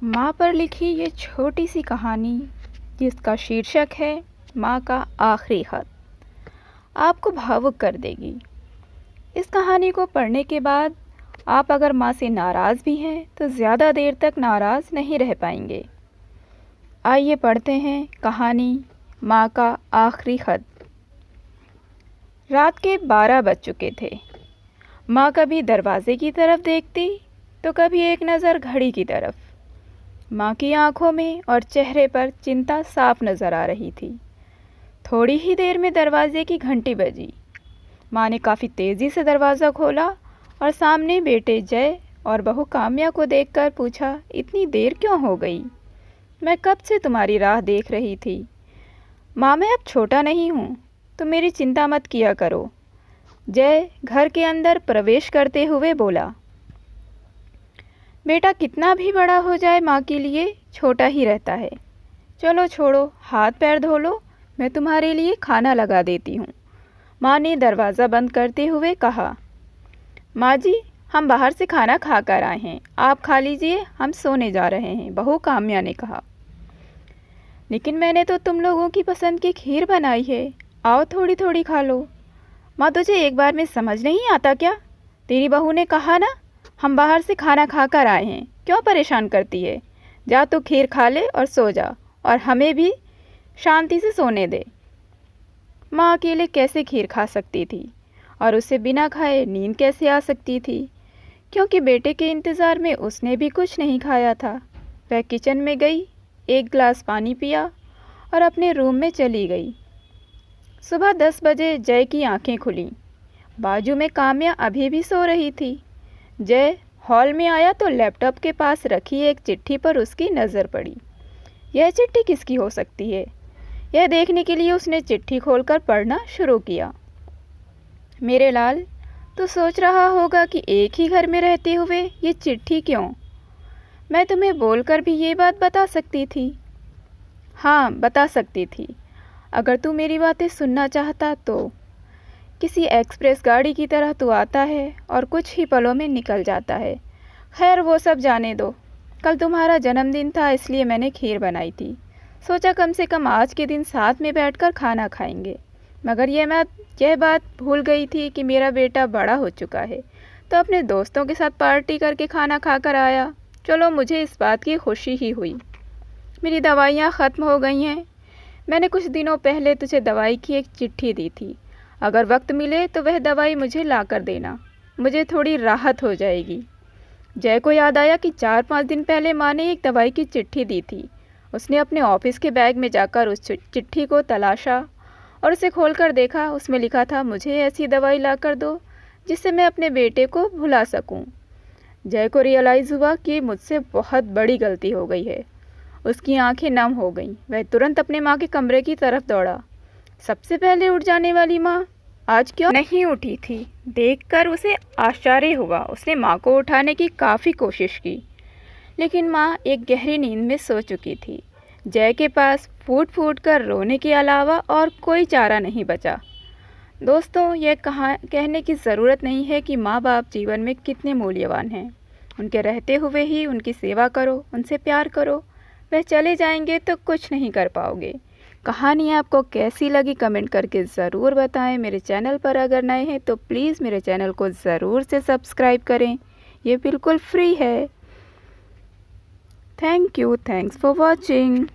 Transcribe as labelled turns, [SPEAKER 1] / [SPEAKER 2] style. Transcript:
[SPEAKER 1] माँ पर लिखी ये छोटी सी कहानी जिसका शीर्षक है माँ का आखिरी खत आपको भावुक कर देगी। इस कहानी को पढ़ने के बाद आप अगर माँ से नाराज़ भी हैं तो ज़्यादा देर तक नाराज़ नहीं रह पाएंगे। आइए पढ़ते हैं कहानी माँ का आखिरी खत। रात के 12 बज चुके थे। माँ कभी दरवाजे की तरफ देखती तो कभी एक नज़र घड़ी की तरफ। माँ की आंखों में और चेहरे पर चिंता साफ नज़र आ रही थी। थोड़ी ही देर में दरवाजे की घंटी बजी। माँ ने काफ़ी तेज़ी से दरवाज़ा खोला और सामने बेटे जय और बहू काम्या को देखकर पूछा, इतनी देर क्यों हो गई? मैं कब से तुम्हारी राह देख रही थी। माँ, मैं अब छोटा नहीं हूँ, तुम मेरी चिंता मत किया करो। जय घर के अंदर प्रवेश करते हुए बोला। बेटा, कितना भी बड़ा हो जाए माँ के लिए छोटा ही रहता है। चलो छोड़ो, हाथ पैर धो लो, मैं तुम्हारे लिए खाना लगा देती हूँ। माँ ने दरवाज़ा बंद करते हुए कहा। माँ जी, हम बाहर से खाना खा कर आए हैं, आप खा लीजिए, हम सोने जा रहे हैं, बहू काम्या ने कहा। लेकिन मैंने तो तुम लोगों की पसंद की खीर बनाई है, आओ थोड़ी थोड़ी खा लो। माँ, तुझे एक बार में समझ नहीं आता क्या? तेरी बहू ने कहा ना, हम बाहर से खाना खा कर आए हैं, क्यों परेशान करती है? जा तो खीर खा ले और सो जा, और हमें भी शांति से सोने दे। माँ अकेले कैसे खीर खा सकती थी और उसे बिना खाए नींद कैसे आ सकती थी, क्योंकि बेटे के इंतज़ार में उसने भी कुछ नहीं खाया था। वह किचन में गई, एक गिलास पानी पिया और अपने रूम में चली गई। सुबह 10 बजे जय की आंखें खुलीं। बाजू में काम्या अभी भी सो रही थी। जय हॉल में आया तो लैपटॉप के पास रखी एक चिट्ठी पर उसकी नज़र पड़ी। यह चिट्ठी किसकी हो सकती है? यह देखने के लिए उसने चिट्ठी खोलकर पढ़ना शुरू किया। मेरे लाल, तो सोच रहा होगा कि एक ही घर में रहते हुए ये चिट्ठी क्यों? मैं तुम्हें बोलकर भी ये बात बता सकती थी। हाँ, बता सकती थी, अगर तू मेरी बातें सुनना चाहता तो। किसी एक्सप्रेस गाड़ी की तरह तू आता है और कुछ ही पलों में निकल जाता है। खैर, वो सब जाने दो। कल तुम्हारा जन्मदिन था, इसलिए मैंने खीर बनाई थी। सोचा कम से कम आज के दिन साथ में बैठकर खाना खाएंगे। मगर यह बात भूल गई थी कि मेरा बेटा बड़ा हो चुका है, तो अपने दोस्तों के साथ पार्टी करके खाना खाकर आया। चलो, मुझे इस बात की खुशी ही हुई। मेरी दवाइयाँ ख़त्म हो गई हैं। मैंने कुछ दिनों पहले तुझे दवाई की एक चिट्ठी दी थी। अगर वक्त मिले तो वह दवाई मुझे ला कर देना, मुझे थोड़ी राहत हो जाएगी। जय को याद आया कि 4-5 दिन पहले माँ ने एक दवाई की चिट्ठी दी थी। उसने अपने ऑफिस के बैग में जाकर उस चिट्ठी को तलाशा और उसे खोलकर देखा। उसमें लिखा था, मुझे ऐसी दवाई ला कर दो जिससे मैं अपने बेटे को भुला सकूं। जय को रियलाइज़ हुआ कि मुझसे बहुत बड़ी गलती हो गई है। उसकी आंखें नम हो गईं। वह तुरंत अपने माँ के कमरे की तरफ दौड़ा। सबसे पहले उठ जाने वाली माँ आज क्यों नहीं उठी थी? देखकर उसे आश्चर्य हुआ। उसने माँ को उठाने की काफ़ी कोशिश की, लेकिन माँ एक गहरी नींद में सो चुकी थी। जय के पास फूट फूट कर रोने के अलावा और कोई चारा नहीं बचा। दोस्तों, यह कहने की ज़रूरत नहीं है कि माँ बाप जीवन में कितने मूल्यवान हैं। उनके रहते हुए ही उनकी सेवा करो, उनसे प्यार करो। वह चले जाएंगे तो कुछ नहीं कर पाओगे। कहानी आपको कैसी लगी कमेंट करके ज़रूर बताएं। मेरे चैनल पर अगर नए हैं तो प्लीज़ मेरे चैनल को ज़रूर से सब्सक्राइब करें, ये बिल्कुल फ्री है। Thank you, thanks for watching.